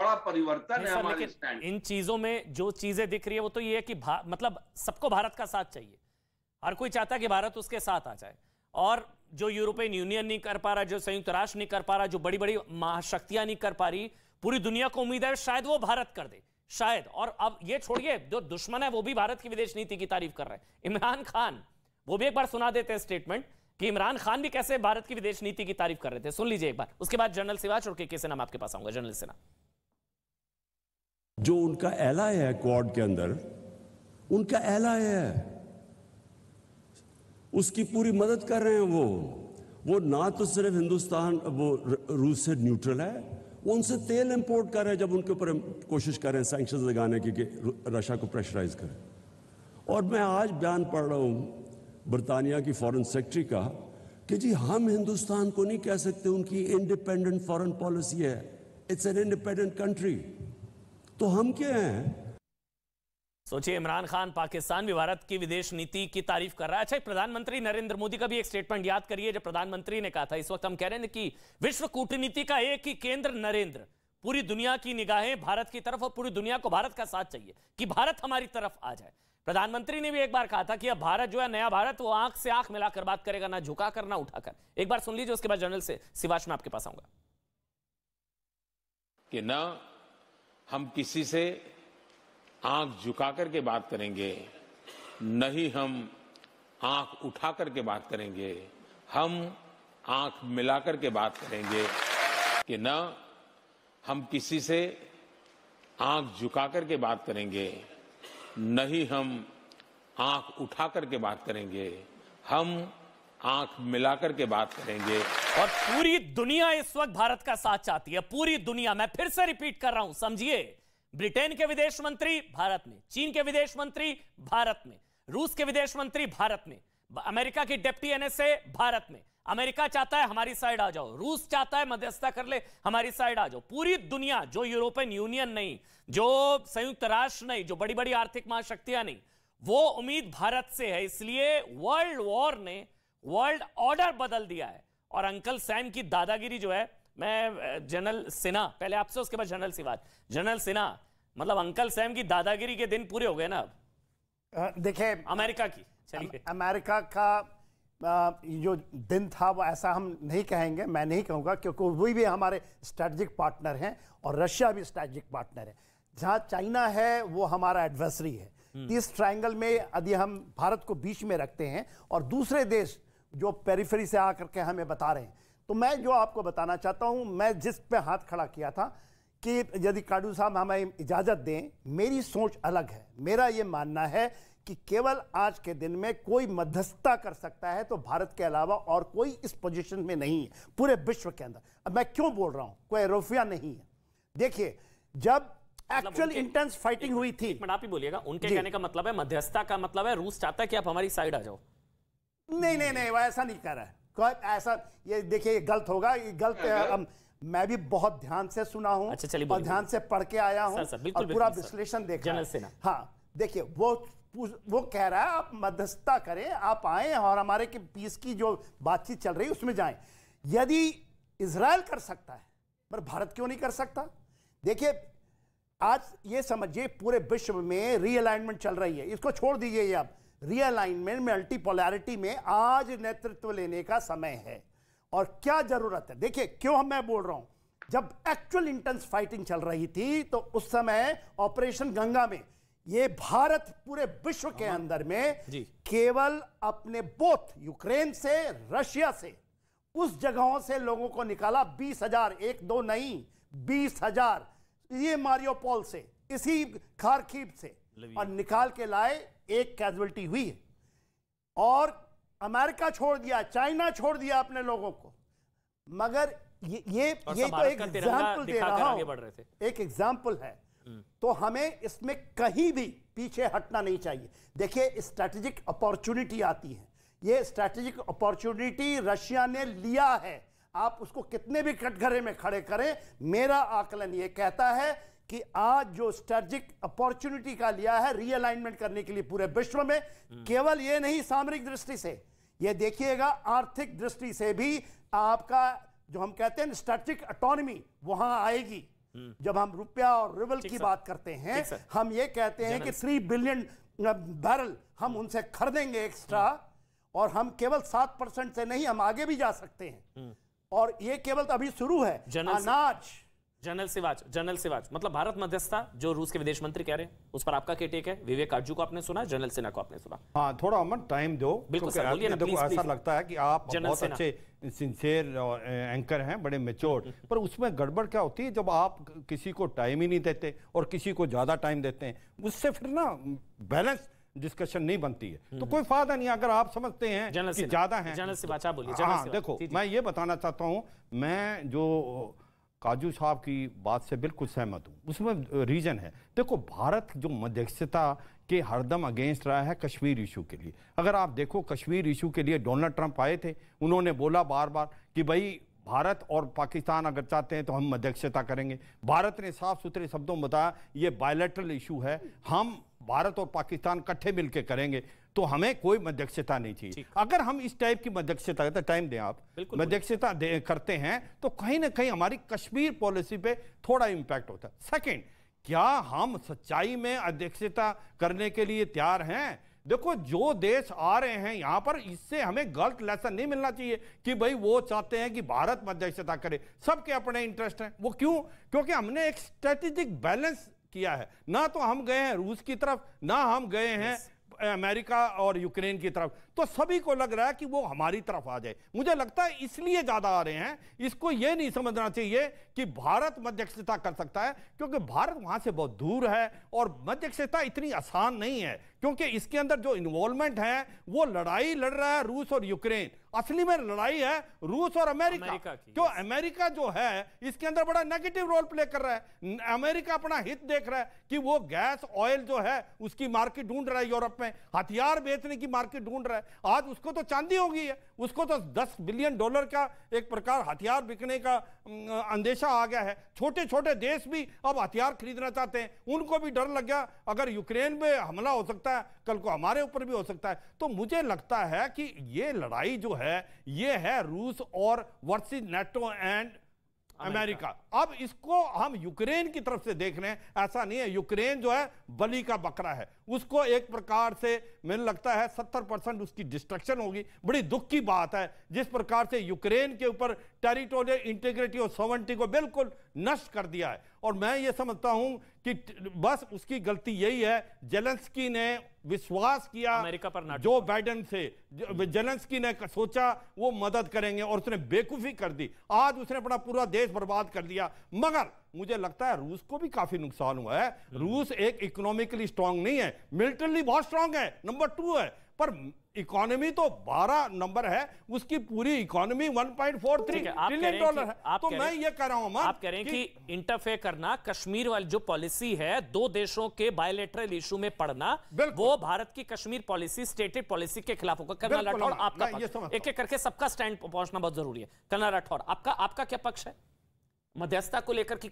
बड़ा परिवर्तन है हमारे लेकिन स्टैंड। इन चीजों में जो चीजें दिख रही है वो तो ये है कि मतलब सबको भारत का साथ चाहिए, हर कोई चाहता है कि भारत उसके साथ आ जाए, और जो यूरोपियन यूनियन नहीं कर पा रहा, जो संयुक्त राष्ट्र नहीं कर पा रहा, जो बड़ी बड़ी महाशक्तियां नहीं कर पा रही, पूरी दुनिया को उम्मीद है शायद वो भारत कर दे, शायद। और अब ये छोड़िए, जो दुश्मन है वो भी भारत की विदेश नीति की तारीफ कर रहे हैं। इमरान खान, वो भी एक बार सुना देते हैं स्टेटमेंट कि इमरान खान भी कैसे भारत की विदेश नीति की तारीफ कर रहे थे, सुन लीजिए एक बार। उसके बाद जनरल सिवाच और के सिन्हा आपके पास आऊंगा। जनरल सिन्हा, जो उनका एलाय है क्वाड के अंदर, उनका एलाय है, उसकी पूरी मदद कर रहे हैं। वो ना तो सिर्फ हिंदुस्तान वो रूस से न्यूट्रल है, वो उनसे तेल इंपोर्ट कर रहे हैं जब उनके ऊपर कोशिश कर रहे हैं सैंक्शंस लगाने की कि रशिया को प्रेशराइज करें। और मैं आज बयान पढ़ रहा हूं बरतानिया की फॉरेन सेक्रेटरी का कि जी हम हिंदुस्तान को नहीं कह सकते उनकी इंडिपेंडेंट फॉरेन पॉलिसी है, इट्स एन इंडिपेंडेंट कंट्री, तो हम क्या हैं? सोचिए, इमरान खान पाकिस्तान भी भारत की विदेश नीति की तारीफ कर रहा है। अच्छा, प्रधानमंत्री नरेंद्र मोदी का भी एक स्टेटमेंट याद करिए, जब प्रधानमंत्री ने कहा था, इस वक्त हम कह रहे हैं कि विश्व कूटनीति का एक ही केंद्र नरेंद्र, पूरी दुनिया की निगाहें भारत की तरफ और पूरी दुनिया को भारत का साथ चाहिए कि भारत हमारी तरफ आ जाए। प्रधानमंत्री ने भी एक बार कहा था कि अब भारत जो है, नया भारत, वो आंख से आंख मिलाकर बात करेगा, ना झुकाकर ना उठाकर। एक बार सुन लीजिए, उसके बाद जनरल से सिवाच में आपके पास आऊंगा। कि ना हम किसी से आंख झुका करके बात करेंगे, न ही हम आंख उठा करके बात करेंगे, हम आंख मिला करके बात करेंगे। कि न हम किसी से आंख झुका करके बात करेंगे, न ही हम आंख उठा करके बात करेंगे, हम आंख मिला करके बात करेंगे। और पूरी दुनिया इस वक्त भारत का साथ चाहती है, पूरी दुनिया। मैं फिर से रिपीट कर रहा हूं, समझिए, ब्रिटेन के विदेश मंत्री भारत में, चीन के विदेश मंत्री भारत में, रूस के विदेश मंत्री भारत में, अमेरिका की डिप्टी एनएसए भारत में। अमेरिका चाहता है हमारी साइड आ जाओ, रूस चाहता है मध्यस्थता कर ले, हमारी साइड आ जाओ। पूरी दुनिया, जो यूरोपियन यूनियन नहीं, जो संयुक्त राष्ट्र नहीं, जो बड़ी बड़ी आर्थिक महाशक्तियां नहीं, वो उम्मीद भारत से है। इसलिए वर्ल्ड वॉर ने वर्ल्ड ऑर्डर बदल दिया है। और अंकल सैम की दादागिरी जो है, मैं जनरल सिन्हा पहले आपसे, उसके बाद जनरल सिवाच। जनरल सिन्हा, मतलब अंकल सैम की दादागिरी के दिन पूरे हो गए ना अब? देखिए, अमेरिका की, चलिए, अमेरिका का जो दिन था वो ऐसा हम नहीं कहेंगे, मैं नहीं कहूँगा, क्योंकि वही भी हमारे स्ट्रेटजिक पार्टनर हैं और रशिया भी स्ट्रेटजिक पार्टनर है। जहाँ चाइना है वो हमारा एडवर्सरी है। इस ट्रायंगल में यदि हम भारत को बीच में रखते हैं और दूसरे देश जो पेरिफेरी से आकर के हमें बता रहे हैं, तो मैं जो आपको बताना चाहता हूँ, मैं जिस पे हाथ खड़ा किया था कि यदि काडू साहब हमें इजाज़त दें, मेरी सोच अलग है। मेरा ये मानना है कि केवल आज के दिन में कोई मध्यस्थता कर सकता है तो भारत के अलावा और कोई इस पोजीशन में नहीं है पूरे विश्व के अंदर। अब मैं क्यों बोल रहा हूं, कोई रुफिया नहीं है। देखिए, जब एक्चुअल इंटेंस फाइटिंग हुई थी, आप ही बोलिएगा, उनके कहने का मतलब है, मध्यस्थता का मतलब है रूस चाहता है कि आप हमारी साइड आ जाओ। नहीं नहीं नहीं, वो ऐसा नहीं कह रहा है कोई, ऐसा, ये देखिए, ये गलत होगा, ये गलत। मैं भी बहुत ध्यान से सुना हूं, अच्छा, चलिए, और ध्यान से पढ़ के आया हूं और पूरा विश्लेषण देखा है। हाँ, देखिए, वो कह रहा है आप मध्यस्थता करें, आप आए और हमारे के पीस की जो बातचीत चल रही है उसमें जाएं। यदि इजराइल कर सकता है, पर भारत क्यों नहीं कर सकता? देखिए, आज ये समझिए, पूरे विश्व में रीअलाइनमेंट चल रही है, इसको छोड़ दीजिए। ये अब रीअलाइनमेंट, मल्टीपोलैरिटी में आज नेतृत्व लेने का समय है। और क्या जरूरत है? देखिए, क्यों मैं बोल रहा हूं, जब एक्चुअल इंटेंस फाइटिंग चल रही थी तो उस समय ऑपरेशन गंगा में ये भारत पूरे विश्व के अंदर में केवल अपने बोथ यूक्रेन से, रशिया से, उस जगहों से लोगों को निकाला। 20,000, एक दो नहीं, 20,000, ये मारियोपोल से, इसी खारकीव से, और निकाल के लाए। एक कैजुअलिटी हुई है और अमेरिका छोड़ दिया, चाइना छोड़ दिया अपने लोगों को। मगर ये तो एक एग्जाम्पल दे रहा हूं, एक एग्जाम्पल है, तो हमें इसमें कहीं भी पीछे हटना नहीं चाहिए। देखिए, स्ट्रैटेजिक अपॉर्चुनिटी आती है, ये स्ट्रैटेजिक अपॉर्चुनिटी रशिया ने लिया है। आप उसको कितने भी कटघरे में खड़े करें, मेरा आकलन ये कहता है कि आज जो स्ट्रैटेजिक अपॉर्चुनिटी का लिया है रीअलाइनमेंट करने के लिए पूरे विश्व में, केवल ये नहीं सामरिक दृष्टि से, ये देखिएगा आर्थिक दृष्टि से भी आपका जो हम कहते हैं स्ट्रैटेजिक ऑटोनॉमी वहां आएगी। जब हम रुपया और रुबल की बात करते हैं, हम ये कहते हैं कि 3 बिलियन बैरल हम उनसे खरीदेंगे एक्स्ट्रा, और हम केवल 7% से नहीं, हम आगे भी जा सकते हैं, और ये केवल तो अभी शुरू है। अनाज जनरल सिवाच मतलब भारत मध्यस्थता जो रूस के विदेश मंत्री कह रहे हैं, उस पर आपका क्या टेक है? विवेक काटजू को आपने सुना, जनरल सिन्हा को आपने सुना? हाँ, थोड़ा अमन टाइम दो। बिल्कुल सर, बोलिए ना, देखो ऐसा लगता है कि आप बहुत अच्छे सिंसियर एंकर हैं, बड़े मैच्योर, पर उसमें गड़बड़ क्या होती है जब आप किसी को टाइम ही नहीं देते और किसी को ज्यादा टाइम देते हैं, उससे फिर ना बैलेंस डिस्कशन नहीं बनती है, तो कोई फायदा नहीं। अगर आप समझते हैं कि ज्यादा है, जनरल से बात बोलिए। हाँ देखो, मैं ये बताना चाहता हूँ, मैं जो काजू साहब की बात से बिल्कुल सहमत हूँ। उसमें रीजन है, देखो भारत जो मध्यस्थता के हरदम अगेंस्ट रहा है कश्मीर इशू के लिए। अगर आप देखो कश्मीर इशू के लिए डोनाल्ड ट्रंप आए थे, उन्होंने बोला बार बार कि भाई भारत और पाकिस्तान अगर चाहते हैं तो हम मध्यस्थता करेंगे। भारत ने साफ सुथरे शब्दों में बताया ये बायलैटरल इशू है, हम भारत और पाकिस्तान इकट्ठे मिलकर करेंगे, तो हमें कोई मध्यस्थता नहीं चाहिए। अगर हम इस टाइप की मध्यस्थता, टाइम दें आप, मध्यस्थता करते हैं तो कहीं ना कहीं हमारी कश्मीर पॉलिसी पे थोड़ा इंपैक्ट होता है। सेकंड, क्या हम सच्चाई में अध्यक्षता करने के लिए तैयार हैं? देखो जो देश आ रहे हैं यहां पर, इससे हमें गलत लेसन नहीं मिलना चाहिए कि भाई वो चाहते हैं कि भारत मध्यस्थता करे। सबके अपने इंटरेस्ट हैं। वो क्यों? क्योंकि हमने एक स्ट्रेटेजिक बैलेंस किया है। ना तो हम गए हैं रूस की तरफ, ना हम गए हैं अमेरिका और यूक्रेन की तरफ, तो सभी को लग रहा है कि वो हमारी तरफ आ जाए। मुझे लगता है इसलिए ज्यादा आ रहे हैं। इसको ये नहीं समझना चाहिए कि भारत मध्यस्थता कर सकता है, क्योंकि भारत वहां से बहुत दूर है और मध्यस्थता इतनी आसान नहीं है, क्योंकि इसके अंदर जो इन्वॉल्वमेंट है वो लड़ाई लड़ रहा है रूस और यूक्रेन। असली में लड़ाई है रूस और अमेरिका की। क्यों? अमेरिका जो है इसके अंदर बड़ा नेगेटिव रोल प्ले कर रहा है। अमेरिका अपना हित देख रहा है कि वो गैस ऑयल जो है उसकी मार्केट ढूंढ रहा है यूरोप में, हथियार बेचने की मार्केट ढूंढ रहा है। आज उसको तो चांदी हो गई है, उसको तो $10 बिलियन का एक प्रकार हथियार बिकने का अंदेशा आ गया है। छोटे छोटे देश भी अब हथियार खरीदना चाहते हैं, उनको भी डर लग गया अगर यूक्रेन में हमला हो सकता है, कल को हमारे ऊपर भी हो सकता है। तो मुझे लगता है कि ये लड़ाई जो है ये है रूस और वर्सेस नाटो एंड अमेरिका। अब इसको हम यूक्रेन की तरफ से देख रहे हैं, ऐसा नहीं है। यूक्रेन जो है बलि का बकरा है, उसको एक प्रकार से मुझे लगता है 70% उसकी डिस्ट्रक्शन होगी। बड़ी दुख की बात है जिस प्रकार से यूक्रेन के ऊपर टेरिटोरियल इंटीग्रिटी और सॉवरेनिटी को बिल्कुल नष्ट कर दिया है। और मैं ये समझता हूं कि बस उसकी गलती यही है, जेलेंस्की ने विश्वास किया अमेरिका पर, जो बाइडेन से जेलेंस्की ने सोचा वो मदद करेंगे और उसने बेवकूफी कर दी। आज उसने अपना पूरा देश बर्बाद कर दिया। मगर मुझे लगता है रूस को भी काफी नुकसान हुआ है। रूस एक इकोनॉमिकली स्ट्रांग नहीं है, मिलिटरली बहुत स्ट्रांग है, नंबर 2 है, पर इकोनॉमी तो 12 नंबर है, उसकी पूरी इकोनॉमी $1.43 ट्रिलियन है। तो मैं ये कह रहा हूं, आप कह रहे हैं कि इंटरफेयर करना, कश्मीर वाली जो पॉलिसी है, दो देशों के बायलैटरल इशू में पड़ना, वो भारत की कश्मीर पॉलिसी, स्टेटेड पॉलिसी के खिलाफ होगा। कर्नल राठौड़, आपका एक एक करके सबका स्टैंड पहुंचना बहुत जरूरी है। कर्नल राठौड़, आपका क्या पक्ष है मध्यस्थता को लेकर? की